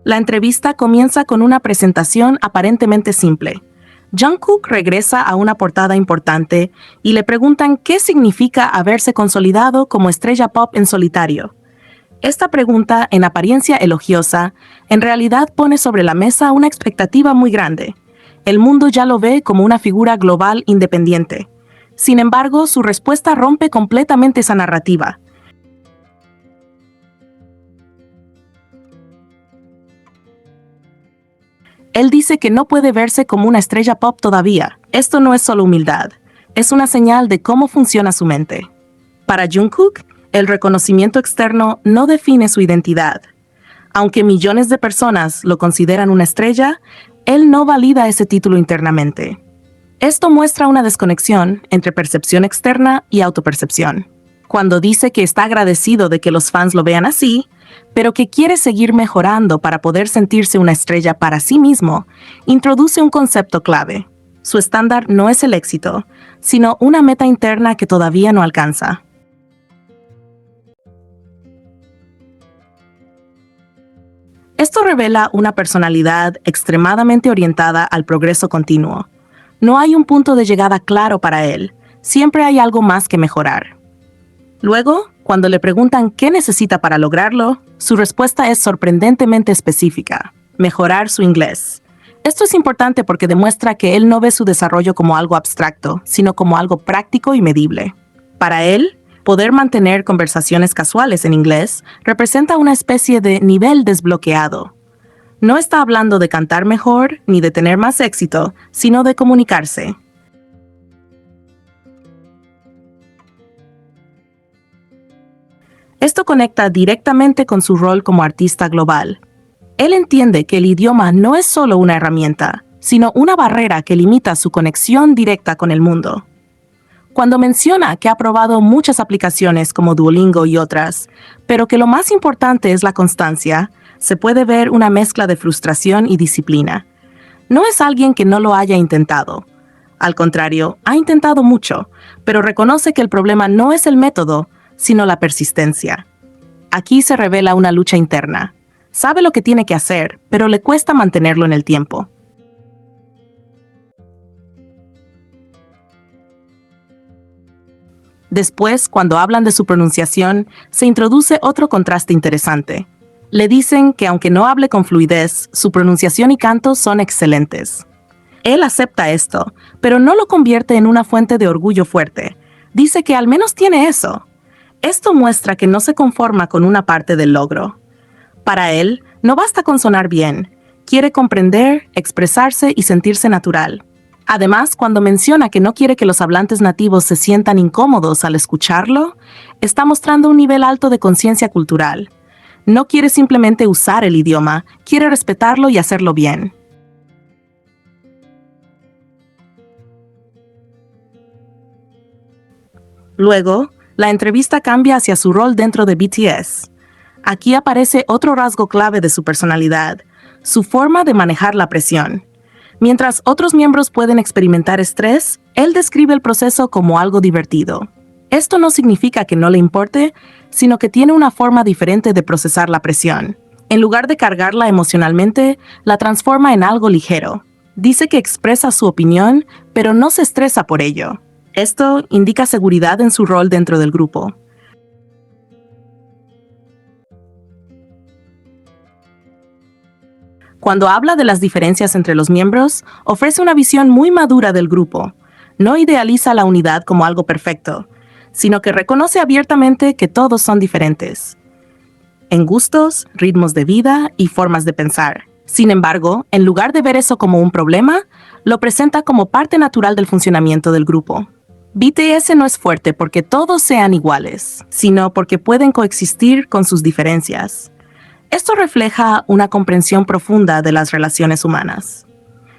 La entrevista comienza con una presentación aparentemente simple. Jungkook regresa a una portada importante y le preguntan qué significa haberse consolidado como estrella pop en solitario. Esta pregunta, en apariencia elogiosa, en realidad pone sobre la mesa una expectativa muy grande. El mundo ya lo ve como una figura global independiente. Sin embargo, su respuesta rompe completamente esa narrativa. Él dice que no puede verse como una estrella pop todavía. Esto no es solo humildad, es una señal de cómo funciona su mente. Para Jungkook, el reconocimiento externo no define su identidad. Aunque millones de personas lo consideran una estrella, él no valida ese título internamente. Esto muestra una desconexión entre percepción externa y autopercepción. Cuando dice que está agradecido de que los fans lo vean así, pero que quiere seguir mejorando para poder sentirse una estrella para sí mismo, introduce un concepto clave. Su estándar no es el éxito, sino una meta interna que todavía no alcanza. Esto revela una personalidad extremadamente orientada al progreso continuo. No hay un punto de llegada claro para él, siempre hay algo más que mejorar. Luego, cuando le preguntan qué necesita para lograrlo, su respuesta es sorprendentemente específica: mejorar su inglés. Esto es importante porque demuestra que él no ve su desarrollo como algo abstracto, sino como algo práctico y medible. Para él, poder mantener conversaciones casuales en inglés representa una especie de nivel desbloqueado. No está hablando de cantar mejor ni de tener más éxito, sino de comunicarse. Esto conecta directamente con su rol como artista global. Él entiende que el idioma no es solo una herramienta, sino una barrera que limita su conexión directa con el mundo. Cuando menciona que ha probado muchas aplicaciones como Duolingo y otras, pero que lo más importante es la constancia, se puede ver una mezcla de frustración y disciplina. No es alguien que no lo haya intentado. Al contrario, ha intentado mucho, pero reconoce que el problema no es el método, sino la persistencia. Aquí se revela una lucha interna. Sabe lo que tiene que hacer, pero le cuesta mantenerlo en el tiempo. Después, cuando hablan de su pronunciación, se introduce otro contraste interesante. Le dicen que aunque no hable con fluidez, su pronunciación y canto son excelentes. Él acepta esto, pero no lo convierte en una fuente de orgullo fuerte. Dice que al menos tiene eso. Esto muestra que no se conforma con una parte del logro. Para él, no basta con sonar bien. Quiere comprender, expresarse y sentirse natural. Además, cuando menciona que no quiere que los hablantes nativos se sientan incómodos al escucharlo, está mostrando un nivel alto de conciencia cultural. No quiere simplemente usar el idioma, quiere respetarlo y hacerlo bien. Luego, la entrevista cambia hacia su rol dentro de BTS. Aquí aparece otro rasgo clave de su personalidad, su forma de manejar la presión. Mientras otros miembros pueden experimentar estrés, él describe el proceso como algo divertido. Esto no significa que no le importe, sino que tiene una forma diferente de procesar la presión. En lugar de cargarla emocionalmente, la transforma en algo ligero. Dice que expresa su opinión, pero no se estresa por ello. Esto indica seguridad en su rol dentro del grupo. Cuando habla de las diferencias entre los miembros, ofrece una visión muy madura del grupo. No idealiza la unidad como algo perfecto, sino que reconoce abiertamente que todos son diferentes, en gustos, ritmos de vida y formas de pensar. Sin embargo, en lugar de ver eso como un problema, lo presenta como parte natural del funcionamiento del grupo. BTS no es fuerte porque todos sean iguales, sino porque pueden coexistir con sus diferencias. Esto refleja una comprensión profunda de las relaciones humanas.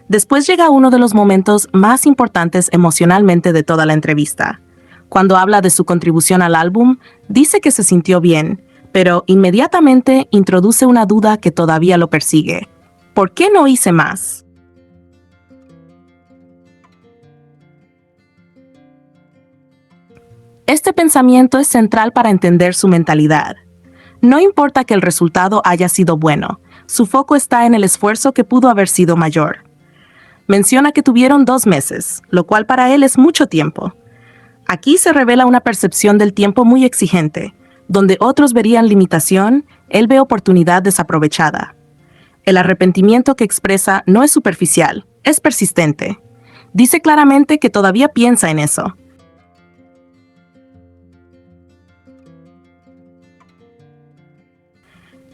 Después llega uno de los momentos más importantes emocionalmente de toda la entrevista. Cuando habla de su contribución al álbum, dice que se sintió bien, pero inmediatamente introduce una duda que todavía lo persigue. ¿Por qué no hice más? Este pensamiento es central para entender su mentalidad. No importa que el resultado haya sido bueno, Su foco está en el esfuerzo que pudo haber sido mayor. Menciona que tuvieron 2 meses, lo cual para él es mucho tiempo. Aquí se revela una percepción del tiempo muy exigente. Donde otros verían limitación, él ve oportunidad desaprovechada. El arrepentimiento que expresa no es superficial, es persistente. Dice claramente que todavía piensa en eso.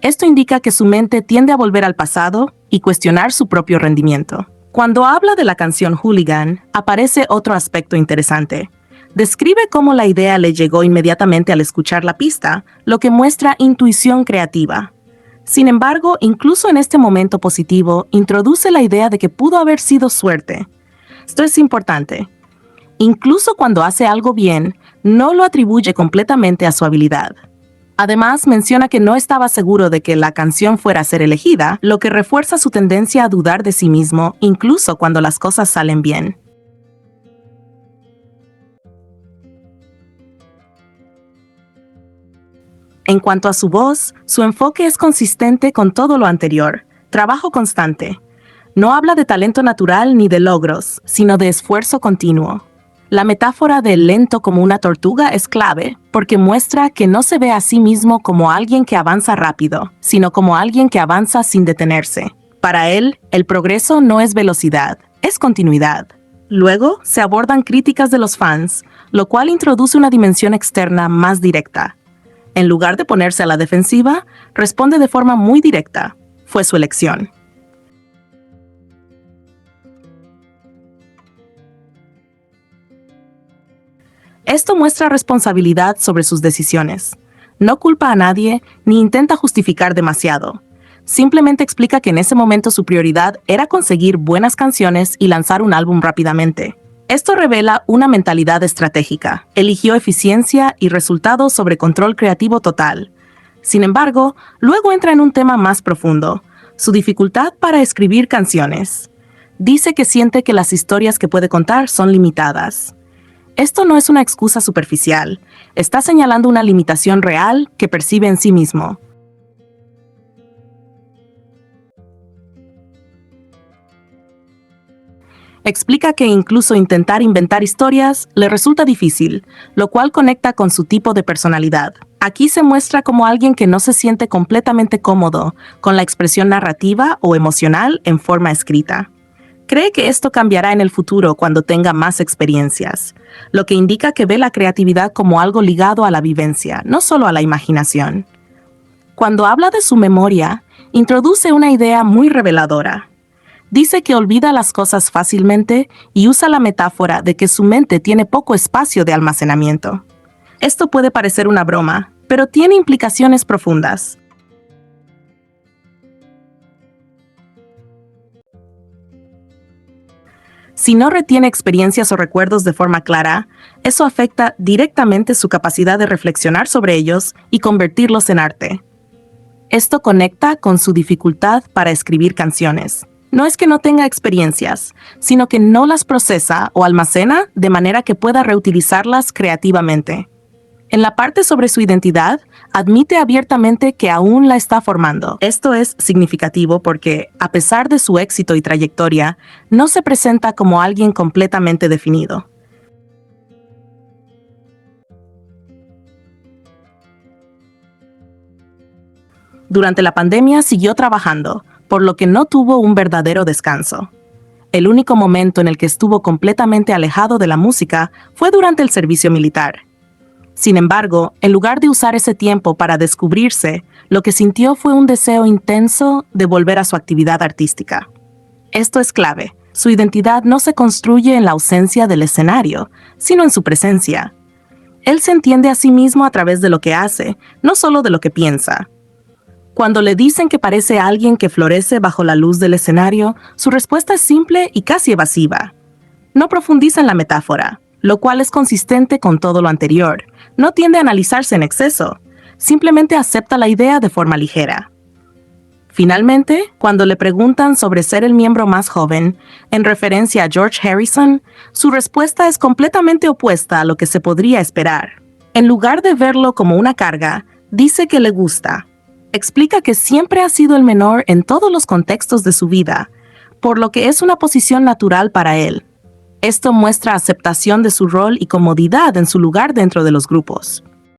Esto indica que su mente tiende a volver al pasado y cuestionar su propio rendimiento. Cuando habla de la canción Hooligan, aparece otro aspecto interesante. Describe cómo la idea le llegó inmediatamente al escuchar la pista, lo que muestra intuición creativa. Sin embargo, incluso en este momento positivo, introduce la idea de que pudo haber sido suerte. Esto es importante. Incluso cuando hace algo bien, no lo atribuye completamente a su habilidad. Además, menciona que no estaba seguro de que la canción fuera a ser elegida, lo que refuerza su tendencia a dudar de sí mismo, incluso cuando las cosas salen bien. En cuanto a su voz, su enfoque es consistente con todo lo anterior, trabajo constante. No habla de talento natural ni de logros, sino de esfuerzo continuo. La metáfora del lento como una tortuga es clave, porque muestra que no se ve a sí mismo como alguien que avanza rápido, sino como alguien que avanza sin detenerse. Para él, el progreso no es velocidad, es continuidad. Luego, se abordan críticas de los fans, lo cual introduce una dimensión externa más directa. En lugar de ponerse a la defensiva, responde de forma muy directa. Fue su elección. Esto muestra responsabilidad sobre sus decisiones. No culpa a nadie ni intenta justificar demasiado. Simplemente explica que en ese momento su prioridad era conseguir buenas canciones y lanzar un álbum rápidamente. Esto revela una mentalidad estratégica. Eligió eficiencia y resultados sobre control creativo total. Sin embargo, luego entra en un tema más profundo, su dificultad para escribir canciones. Dice que siente que las historias que puede contar son limitadas. Esto no es una excusa superficial, está señalando una limitación real que percibe en sí mismo. Explica que incluso intentar inventar historias le resulta difícil, lo cual conecta con su tipo de personalidad. Aquí se muestra como alguien que no se siente completamente cómodo con la expresión narrativa o emocional en forma escrita. Cree que esto cambiará en el futuro cuando tenga más experiencias, lo que indica que ve la creatividad como algo ligado a la vivencia, no solo a la imaginación. Cuando habla de su memoria, introduce una idea muy reveladora. Dice que olvida las cosas fácilmente y usa la metáfora de que su mente tiene poco espacio de almacenamiento. Esto puede parecer una broma, pero tiene implicaciones profundas. Si no retiene experiencias o recuerdos de forma clara, eso afecta directamente su capacidad de reflexionar sobre ellos y convertirlos en arte. Esto conecta con su dificultad para escribir canciones. No es que no tenga experiencias, sino que no las procesa o almacena de manera que pueda reutilizarlas creativamente. En la parte sobre su identidad, admite abiertamente que aún la está formando. Esto es significativo porque, a pesar de su éxito y trayectoria, no se presenta como alguien completamente definido. Durante la pandemia siguió trabajando, por lo que no tuvo un verdadero descanso. El único momento en el que estuvo completamente alejado de la música fue durante el servicio militar. Sin embargo, en lugar de usar ese tiempo para descubrirse, lo que sintió fue un deseo intenso de volver a su actividad artística. Esto es clave. Su identidad no se construye en la ausencia del escenario, sino en su presencia. Él se entiende a sí mismo a través de lo que hace, no solo de lo que piensa. Cuando le dicen que parece alguien que florece bajo la luz del escenario, su respuesta es simple y casi evasiva. No profundiza en la metáfora, lo cual es consistente con todo lo anterior. No tiende a analizarse en exceso, simplemente acepta la idea de forma ligera. Finalmente, cuando le preguntan sobre ser el miembro más joven, en referencia a George Harrison, su respuesta es completamente opuesta a lo que se podría esperar. En lugar de verlo como una carga, dice que le gusta. Explica que siempre ha sido el menor en todos los contextos de su vida, por lo que es una posición natural para él. Esto muestra aceptación de su rol y comodidad en su lugar dentro de los grupos.